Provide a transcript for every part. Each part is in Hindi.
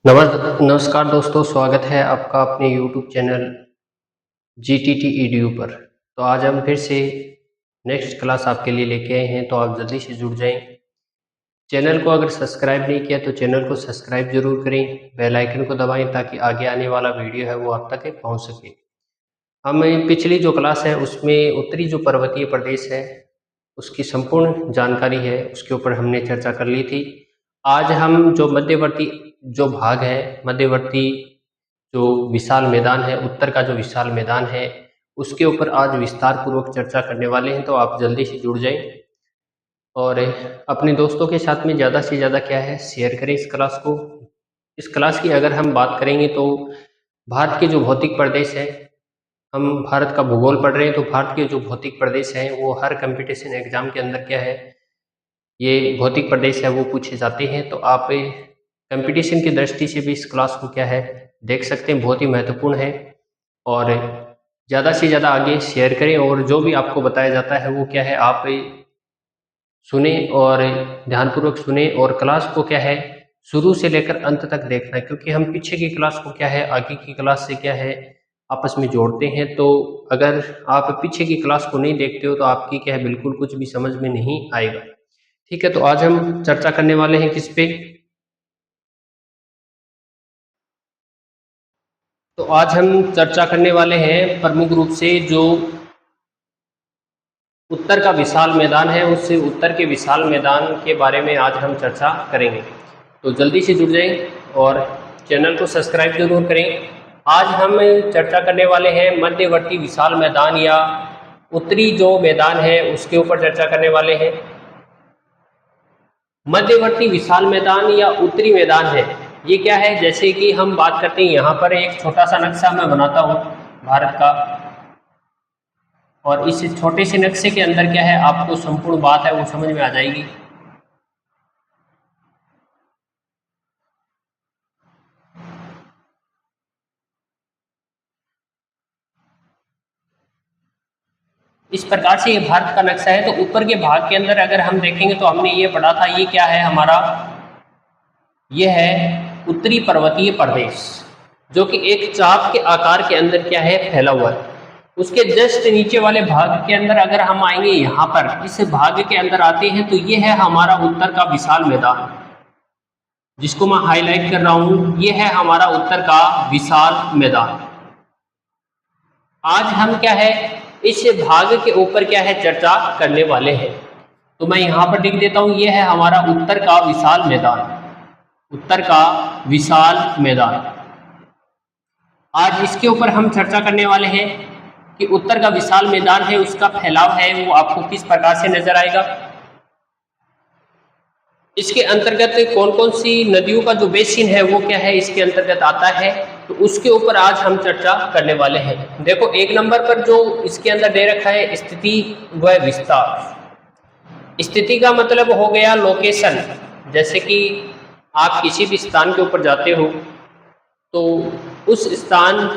नमस्कार दोस्तों, स्वागत है आपका अपने YouTube चैनल GTT EDU पर। तो आज हम फिर से नेक्स्ट क्लास आपके लिए लेके आए हैं, तो आप जल्दी से जुड़ जाएं। चैनल को अगर सब्सक्राइब नहीं किया तो चैनल को सब्सक्राइब जरूर करें, बेल आइकन को दबाएं ताकि आगे आने वाला वीडियो है वो आप तक पहुंच सके। हम पिछली जो क्लास है उसमें उत्तरी जो पर्वतीय प्रदेश है उसकी संपूर्ण जानकारी है उसके ऊपर हमने चर्चा कर ली थी। आज हम जो मध्यवर्ती जो भाग है, मध्यवर्ती जो विशाल मैदान है, उत्तर का जो विशाल मैदान है, उसके ऊपर आज विस्तार पूर्वक चर्चा करने वाले हैं। तो आप जल्दी से जुड़ जाएं और अपने दोस्तों के साथ में ज़्यादा से ज़्यादा क्या है शेयर करें इस क्लास को। इस क्लास की अगर हम बात करेंगे तो भारत के जो भौतिक प्रदेश है, हम भारत का भूगोल पढ़ रहे हैं, तो भारत के जो भौतिक प्रदेश हैं वो हर कंपटीशन एग्जाम के अंदर क्या है, ये भौतिक प्रदेश है वो पूछे जाते हैं। तो आप कंपटीशन की दृष्टि से भी इस क्लास को क्या है देख सकते हैं, बहुत ही महत्वपूर्ण है। और ज़्यादा से ज़्यादा आगे शेयर करें और जो भी आपको बताया जाता है वो क्या है आप सुने और ध्यानपूर्वक सुने और क्लास को क्या है शुरू से लेकर अंत तक देखना है, क्योंकि हम पीछे की क्लास को क्या है आगे की क्लास से क्या है आपस में जोड़ते हैं। तो अगर आप पीछे की क्लास को नहीं देखते हो तो आपकी क्या है बिल्कुल कुछ भी समझ में नहीं आएगा। ठीक है, तो आज हम चर्चा करने वाले हैं किस पे। तो आज हम चर्चा करने वाले हैं प्रमुख रूप से जो उत्तर का विशाल मैदान है, उससे उत्तर के विशाल मैदान के बारे में आज हम चर्चा करेंगे। तो जल्दी से जुड़ जाएं और चैनल को सब्सक्राइब जरूर करें। आज हम चर्चा करने वाले हैं मध्यवर्ती विशाल मैदान या उत्तरी जो मैदान है उसके ऊपर चर्चा करने वाले हैं। मध्यवर्ती विशाल मैदान या उत्तरी मैदान है, ये क्या है, जैसे कि हम बात करते हैं, यहाँ पर एक छोटा सा नक्शा मैं बनाता हूँ भारत का, और इस छोटे से नक्शे के अंदर क्या है आपको संपूर्ण बात है वो समझ में आ जाएगी। इस प्रकार से ये भारत का नक्शा है। तो ऊपर के भाग के अंदर अगर हम देखेंगे तो हमने ये पढ़ा था, ये क्या है हमारा, ये है उत्तरी पर्वतीय प्रदेश, जो कि एक चाप के आकार के अंदर क्या है फैला हुआ है। उसके जस्ट नीचे वाले भाग के अंदर अगर हम आएंगे, यहाँ पर इस भाग के अंदर आते हैं तो ये है हमारा उत्तर का विशाल मैदान, जिसको मैं हाईलाइट कर रहा हूं, ये है हमारा उत्तर का विशाल मैदान। आज हम क्या है इस भाग के ऊपर क्या है चर्चा करने वाले हैं। तो मैं यहाँ पर लिख देता हूं, ये है हमारा उत्तर का विशाल मैदान, उत्तर का विशाल मैदान। आज इसके ऊपर हम चर्चा करने वाले हैं कि उत्तर का विशाल मैदान है उसका फैलाव है वो आपको किस प्रकार से नजर आएगा, इसके अंतर्गत कौन कौन सी नदियों का जो बेसिन है वो क्या है इसके अंतर्गत आता है, तो उसके ऊपर आज हम चर्चा करने वाले हैं। देखो एक नंबर पर जो इसके अंदर दे रखा है स्थिति व विस्तार। स्थिति का मतलब हो गया लोकेशन, जैसे कि आप किसी भी स्थान के ऊपर जाते हो तो उस स्थान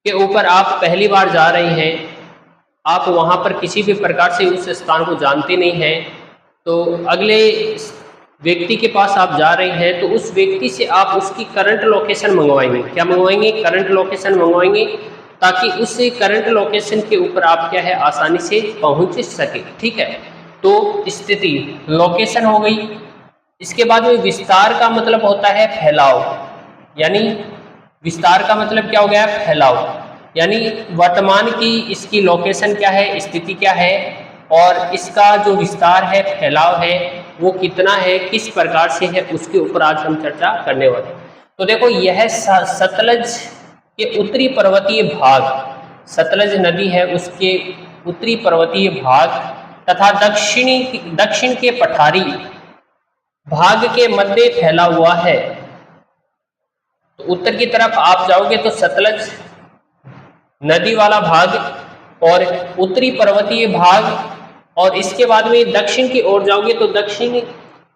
के ऊपर आप पहली बार जा रहे हैं, आप वहाँ पर किसी भी प्रकार से उस स्थान को जानते नहीं हैं, तो अगले व्यक्ति के पास आप जा रहे हैं तो उस व्यक्ति से आप उसकी करंट लोकेशन मंगवाएंगे। क्या मंगवाएंगे? करंट लोकेशन मंगवाएंगे, ताकि उस करंट लोकेशन के ऊपर आप क्या है आसानी से पहुंच सके। ठीक है, तो स्थिति लोकेशन हो गई। इसके बाद में विस्तार का मतलब होता है फैलाव, यानी विस्तार का मतलब क्या हो गया फैलाव, यानी वर्तमान की इसकी लोकेशन क्या है, स्थिति क्या है, और इसका जो विस्तार है फैलाव है वो कितना है, किस प्रकार से है, उसके ऊपर आज हम चर्चा करने वाले हैं। तो देखो यह सतलज के उत्तरी पर्वतीय भाग, सतलज नदी है उसके उत्तरी पर्वतीय भाग तथा दक्षिण के पठारी भाग के मध्य फैला हुआ है। तो उत्तर की तरफ आप जाओगे तो सतलज नदी वाला भाग और उत्तरी पर्वतीय भाग, और इसके बाद में दक्षिण की ओर जाओगे तो दक्षिण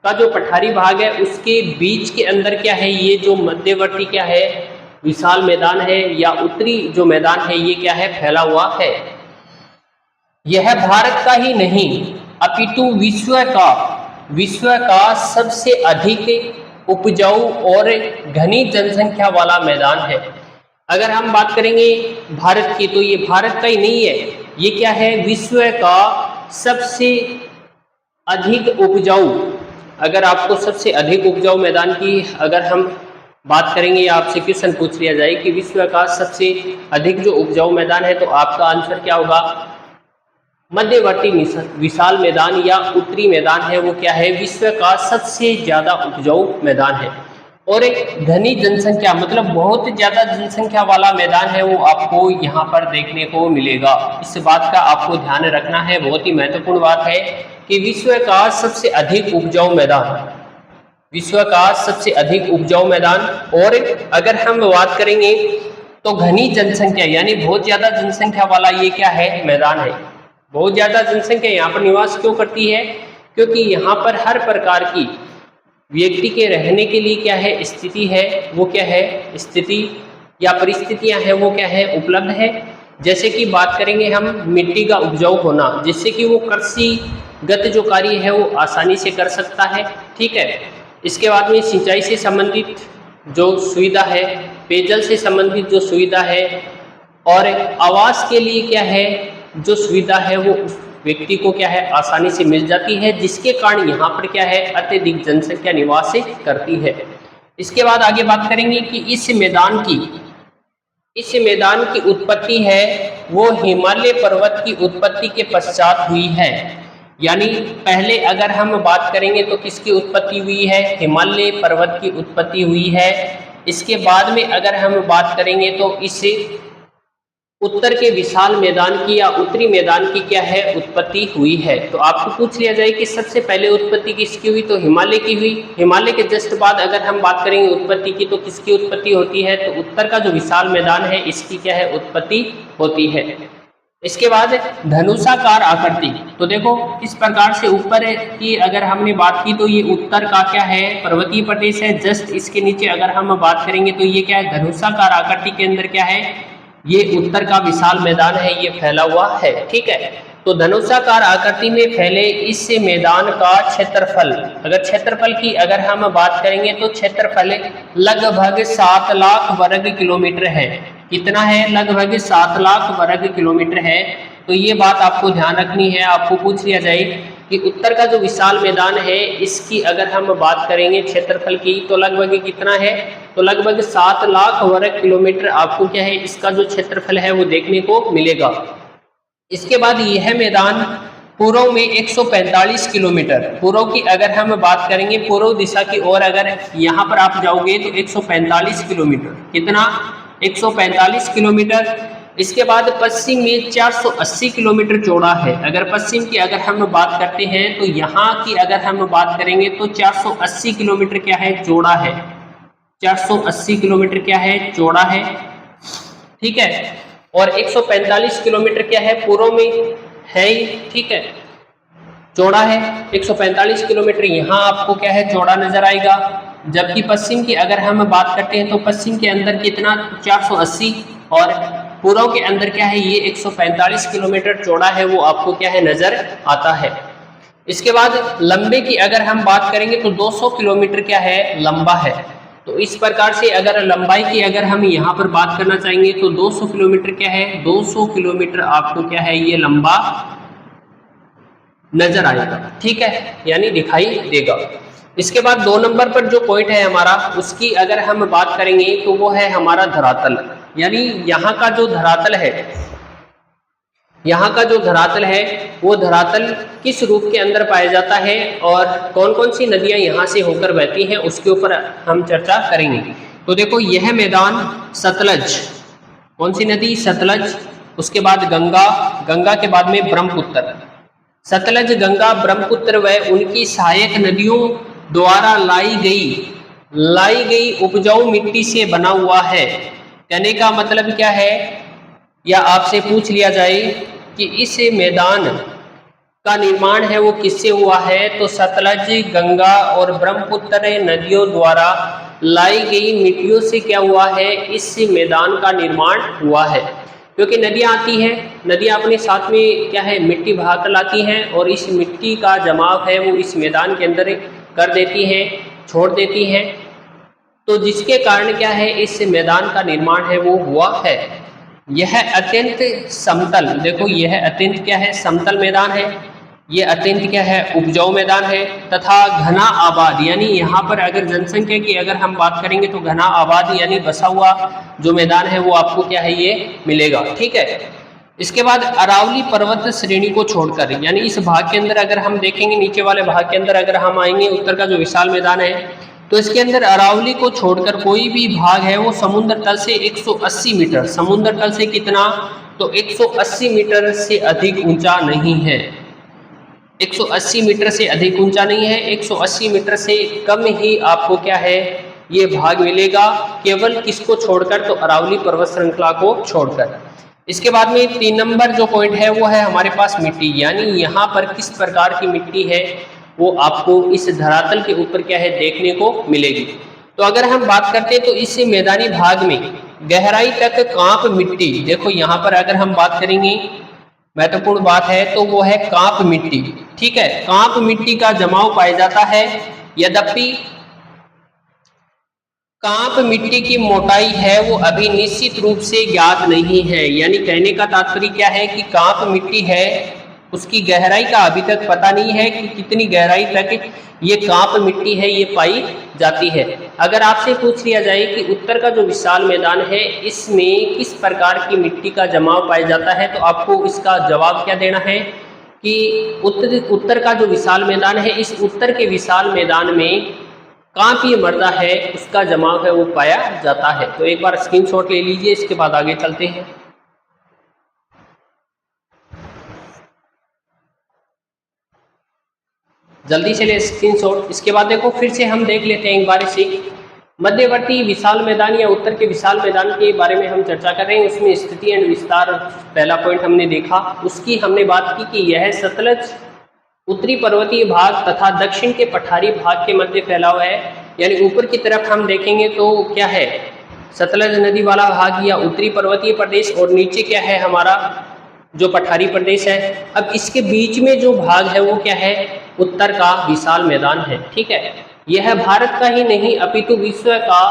का जो पठारी भाग है उसके बीच के अंदर क्या है, ये जो मध्यवर्ती क्या है विशाल मैदान है या उत्तरी जो मैदान है ये क्या है फैला हुआ है। यह भारत का ही नहीं अपितु विश्व का सबसे अधिक उपजाऊ और घनी जनसंख्या वाला मैदान है। अगर हम बात करेंगे भारत की, तो ये भारत का ही नहीं है, ये क्या है, विश्व का सबसे अधिक उपजाऊ, अगर आपको सबसे अधिक उपजाऊ मैदान की अगर हम बात करेंगे या आपसे क्वेश्चन पूछ लिया जाए कि विश्व का सबसे अधिक जो उपजाऊ मैदान है, तो आपका आंसर क्या होगा, मध्यवर्ती विशाल मैदान या उत्तरी मैदान है, वो क्या है, विश्व का सबसे ज्यादा उपजाऊ मैदान है। और एक घनी जनसंख्या मतलब बहुत ज्यादा जनसंख्या वाला मैदान है, वो आपको यहाँ पर देखने को मिलेगा। इस बात का आपको ध्यान रखना है, बहुत ही महत्वपूर्ण बात है कि विश्व का सबसे अधिक उपजाऊ मैदान, विश्व का सबसे अधिक उपजाऊ मैदान। और अगर हम बात करेंगे तो घनी जनसंख्या यानी बहुत ज्यादा जनसंख्या वाला ये क्या है, मैदान है। बहुत ज्यादा जनसंख्या यहाँ पर निवास क्यों करती है, क्योंकि यहाँ पर हर प्रकार की व्यक्ति के रहने के लिए क्या है, स्थिति है, वो क्या है, स्थिति या परिस्थितियां हैं, वो क्या है, उपलब्ध है। जैसे कि बात करेंगे हम मिट्टी का उपजाऊ होना, जिससे कि वो कृषिगत जो कार्य है वो आसानी से कर सकता है, ठीक है। इसके बाद में सिंचाई से संबंधित जो सुविधा है, पेयजल से संबंधित जो सुविधा है, और आवास के लिए क्या है, जो सुविधा है वो उस व्यक्ति को क्या है, आसानी से मिल जाती है, जिसके कारण यहाँ पर क्या है, अत्यधिक जनसंख्या निवास करती है। इसके बाद आगे बात करेंगे कि इस मैदान की उत्पत्ति है वो हिमालय पर्वत की उत्पत्ति के पश्चात हुई है। यानी पहले अगर हम बात करेंगे तो किसकी उत्पत्ति हुई है, हिमालय पर्वत की उत्पत्ति हुई है। इसके बाद में अगर हम बात करेंगे तो इस उत्तर के विशाल मैदान की या उत्तरी मैदान की क्या है, उत्पत्ति हुई है। तो आपको पूछ लिया जाए कि सबसे पहले उत्पत्ति किसकी हुई, तो हिमालय की हुई। हिमालय के जस्ट बाद अगर हम बात करेंगे उत्पत्ति की, तो किसकी उत्पत्ति होती है, तो उत्तर का जो विशाल मैदान है इसकी क्या है, उत्पत्ति होती है। इसके बाद धनुषाकार आकृति, तो देखो इस प्रकार से ऊपर की अगर हमने बात की तो ये उत्तर का क्या है, पर्वतीय प्रदेश है। जस्ट इसके नीचे अगर हम बात करेंगे तो ये क्या है, धनुषाकार आकृति के अंदर क्या है, ये उत्तर का विशाल मैदान है, ये फैला हुआ है, ठीक है। तो धनुषाकार आकृति में फैले इस मैदान का क्षेत्रफल, अगर क्षेत्रफल की अगर हम बात करेंगे तो क्षेत्रफल लगभग 7 लाख वर्ग किलोमीटर है। कितना है, लगभग 7 लाख वर्ग किलोमीटर है। तो ये बात आपको ध्यान रखनी है। आपको पूछ लिया जाए कि उत्तर का जो विशाल मैदान है इसकी अगर हम बात करेंगे क्षेत्रफल की, तो लगभग कितना है, तो लगभग 7 लाख वर्ग किलोमीटर आपको क्या है, इसका जो क्षेत्रफल है वो देखने को मिलेगा। इसके बाद यह मैदान पूर्व में 145 किलोमीटर, पूर्व की अगर हम बात करेंगे, पूर्व दिशा की ओर अगर यहाँ पर आप जाओगे तो 145 किलोमीटर, कितना, 145 किलोमीटर। इसके बाद पश्चिम में 480 किलोमीटर चौड़ा है। अगर पश्चिम की अगर हम बात करते हैं तो यहाँ की अगर हम बात करेंगे तो 480 किलोमीटर क्या है, चौड़ा है। 480 किलोमीटर क्या है, चौड़ा है, ठीक है। और 145 किलोमीटर क्या है, पूर्व में है ही, ठीक है, चौड़ा है। 145 किलोमीटर यहाँ आपको क्या है, चौड़ा नजर आएगा। जबकि पश्चिम की अगर हम बात करते हैं तो पश्चिम के अंदर कितना, 480, और पूर्व के अंदर क्या है, ये 145 किलोमीटर चौड़ा है, वो आपको क्या है, नजर आता है। इसके बाद लंबे की अगर हम बात करेंगे तो 200 किलोमीटर क्या है, लंबा है। तो इस प्रकार से अगर लंबाई की अगर हम यहाँ पर बात करना चाहेंगे तो 200 किलोमीटर क्या है, 200 किलोमीटर आपको क्या है, ये लंबा नजर आएगा, ठीक है, यानी दिखाई देगा। इसके बाद 2 नंबर पर जो पॉइंट है हमारा, उसकी अगर हम बात करेंगे तो वो है हमारा धरातल। यानी यहाँ का जो धरातल है, यहाँ का जो धरातल है वो धरातल किस रूप के अंदर पाया जाता है और कौन कौन सी नदियां यहाँ से होकर बहती हैं, उसके ऊपर हम चर्चा करेंगे। तो देखो यह मैदान सतलज, कौन सी नदी, सतलज, उसके बाद गंगा, गंगा के बाद में ब्रह्मपुत्र। सतलज, गंगा, ब्रह्मपुत्र व उनकी सहायक नदियों द्वारा लाई गई उपजाऊ मिट्टी से बना हुआ है। कहने का मतलब क्या है, या आपसे पूछ लिया जाए कि इस मैदान का निर्माण है वो किससे हुआ है, तो सतलज, गंगा और ब्रह्मपुत्र नदियों द्वारा लाई गई मिट्टियों से क्या हुआ है, इस मैदान का निर्माण हुआ है। क्योंकि नदियाँ आती हैं, नदियाँ अपने साथ में क्या है, मिट्टी बहाकर लाती हैं और इस मिट्टी का जमाव है वो इस मैदान के अंदर कर देती हैं, छोड़ देती हैं, तो जिसके कारण क्या है इस मैदान का निर्माण है वो हुआ है। यह अत्यंत समतल, देखो यह अत्यंत क्या है, समतल मैदान है, ये अत्यंत क्या है, उपजाऊ मैदान है, तथा घना आबाद, यानी यहाँ पर अगर जनसंख्या की अगर हम बात करेंगे तो घना आबाद यानी बसा हुआ जो मैदान है वो आपको क्या है ये मिलेगा। ठीक है, इसके बाद अरावली पर्वत श्रेणी को छोड़कर, यानी इस भाग के अंदर अगर हम देखेंगे, नीचे वाले भाग के अंदर अगर हम आएंगे, उत्तर का जो विशाल मैदान है, तो इसके अंदर अरावली को छोड़कर कोई भी भाग है वो समुद्र तल से 180 मीटर, समुद्र तल से कितना, तो 180 मीटर से अधिक ऊंचा नहीं है, 180 मीटर से अधिक ऊंचा नहीं है, 180 मीटर से कम ही आपको क्या है ये भाग मिलेगा, केवल किसको छोड़कर, तो अरावली पर्वत श्रृंखला को छोड़कर। इसके बाद में 3 नंबर जो पॉइंट है वो है हमारे पास मिट्टी, यानी यहाँ पर किस प्रकार की मिट्टी है वो आपको इस धरातल के ऊपर क्या है देखने को मिलेगी। तो अगर हम बात करते हैं तो इस मैदानी भाग में गहराई तक कांप मिट्टी, देखो यहाँ पर अगर हम बात करेंगे महत्वपूर्ण बात है तो वो है कांप मिट्टी। ठीक है, कांप मिट्टी का जमाव पाया जाता है, यद्यपि कांप मिट्टी की मोटाई है वो अभी निश्चित रूप से ज्ञात नहीं है, यानी कहने का तात्पर्य क्या है कि कांप मिट्टी है उसकी गहराई का अभी तक पता नहीं है कि कितनी गहराई तक ये कांप मिट्टी है ये पाई जाती है। अगर आपसे पूछ लिया जाए कि उत्तर का जो विशाल मैदान है इसमें किस प्रकार की मिट्टी का जमाव पाया जाता है, तो आपको इसका जवाब क्या देना है कि उत्तर का जो विशाल मैदान है, इस उत्तर के विशाल मैदान में कांपीय मृदा है उसका जमाव है वो पाया जाता है। तो एक बार स्क्रीनशॉट ले लीजिए, इसके बाद आगे चलते हैं। जल्दी से ले स्क्रीनशॉट। इसके बाद देखो फिर से हम देख लेते हैं एक बार इसे, मध्यवर्ती विशाल मैदान या उत्तर के विशाल मैदान के बारे में हम चर्चा कर रहे हैं, उसमें स्थिति एंड विस्तार पहला पॉइंट हमने देखा, उसकी हमने बात की कि यह सतलज उत्तरी पर्वतीय भाग तथा दक्षिण के पठारी भाग के मध्य फैला हुआ है, यानी ऊपर की तरफ हम देखेंगे तो क्या है सतलज नदी वाला भाग या उत्तरी पर्वतीय प्रदेश, और नीचे क्या है हमारा जो पठारी प्रदेश है। अब इसके बीच में जो भाग है वो क्या है, उत्तर का विशाल मैदान है। ठीक है, यह भारत का ही नहीं अपितु विश्व का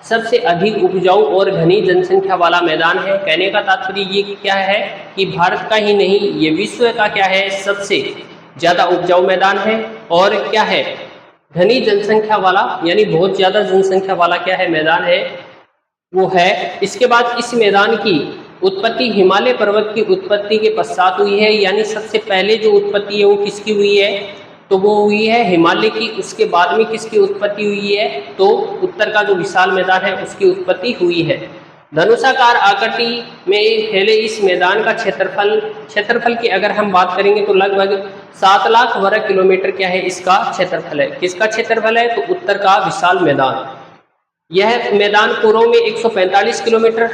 सबसे अधिक उपजाऊ और घनी जनसंख्या वाला मैदान है। कहने का तात्पर्य ये क्या है कि भारत का ही नहीं ये विश्व का क्या है सबसे ज्यादा उपजाऊ मैदान है, और क्या है घनी जनसंख्या वाला, यानी बहुत ज्यादा जनसंख्या वाला क्या है मैदान है वो है। इसके बाद इस मैदान की उत्पत्ति हिमालय पर्वत की उत्पत्ति के पश्चात हुई है, यानी सबसे पहले जो उत्पत्ति है वो किसकी हुई है, तो वो हुई है हिमालय की। उसके बाद में किसकी उत्पत्ति हुई है, तो उत्तर का जो विशाल मैदान है उसकी उत्पत्ति हुई है। धनुषाकार आकृति में फैले इस मैदान का क्षेत्रफल की अगर हम बात करेंगे तो लगभग 7 लाख वर्ग किलोमीटर क्या है इसका क्षेत्रफल है। किसका क्षेत्रफल है, तो उत्तर का विशाल मैदान। यह मैदान पूर्व में 145 किलोमीटर,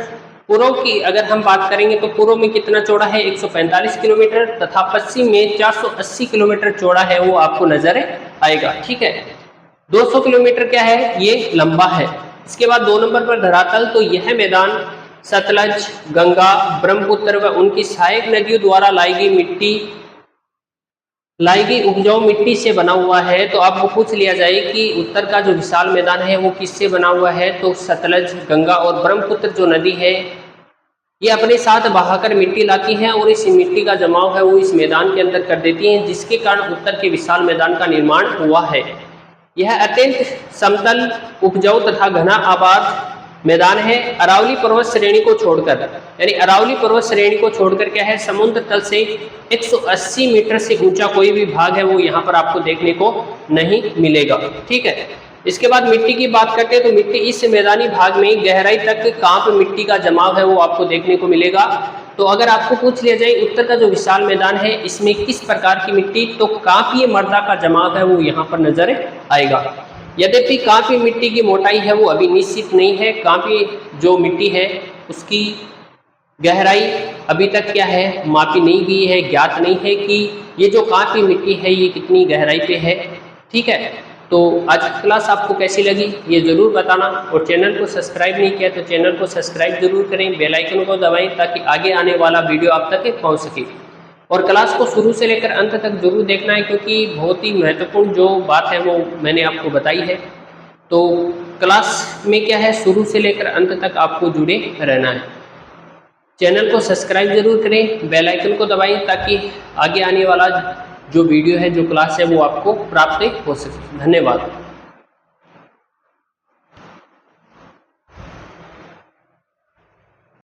पूर्व की अगर हम बात करेंगे तो पूर्व में कितना चौड़ा है 145 किलोमीटर, तथा पश्चिम में 480 किलोमीटर चौड़ा है वो आपको नजर आएगा। ठीक है, 200 किलोमीटर क्या है ये लंबा है। इसके बाद 2 नंबर पर धरातल, तो यह मैदान सतलज, गंगा, ब्रह्मपुत्र व उनकी सहायक नदियों द्वारा लाई गई उपजाऊ मिट्टी से बना हुआ है। तो आपको पूछ लिया जाए कि उत्तर का जो विशाल मैदान है वो किससे बना हुआ है, तो सतलज, गंगा और ब्रह्मपुत्र जो नदी है ये अपने साथ बहाकर मिट्टी लाती हैं और इस मिट्टी का जमाव है वो इस मैदान के अंदर कर देती हैं, जिसके कारण उत्तर के विशाल मैदान का निर्माण हुआ है। यह अत्यंत समतल, उपजाऊ तथा घना आबाद मैदान है। अरावली पर्वत श्रेणी को छोड़कर, यानी अरावली पर्वत श्रेणी को छोड़कर क्या है समुद्र तल से 180 मीटर से ऊंचा कोई भी भाग है वो यहाँ पर आपको देखने को नहीं मिलेगा। ठीक है, इसके बाद मिट्टी की बात करते हैं तो मिट्टी इस मैदानी भाग में गहराई तक कांप मिट्टी का जमाव है वो आपको देखने को मिलेगा। तो अगर आपको पूछ लिया जाए उत्तर का जो विशाल मैदान है इसमें किस प्रकार की मिट्टी, तो कांपीय मृदा का जमाव है वो यहाँ पर नजर आएगा। यद्यपि कांपीय मिट्टी की मोटाई है वो अभी निश्चित नहीं है, कांपीय जो मिट्टी है उसकी गहराई अभी तक क्या है मापी नहीं गई है, ज्ञात नहीं है कि ये जो कांपीय मिट्टी है ये कितनी गहराई पे है। ठीक है, तो आज की क्लास आपको कैसी लगी ये ज़रूर बताना, और चैनल को सब्सक्राइब नहीं किया तो चैनल को सब्सक्राइब जरूर करें, बेल आइकन को दबाएं ताकि आगे आने वाला वीडियो आप तक पहुंच सके। और क्लास को शुरू से लेकर अंत तक जरूर देखना है, क्योंकि बहुत ही महत्वपूर्ण जो बात है वो मैंने आपको बताई है। तो क्लास में क्या है, शुरू से लेकर अंत तक आपको जुड़े रहना है। चैनल को सब्सक्राइब जरूर करें, बेल आइकन को दबाएं ताकि आगे आने वाला जो वीडियो है, जो क्लास है, वो आपको प्राप्त हो सके। धन्यवाद।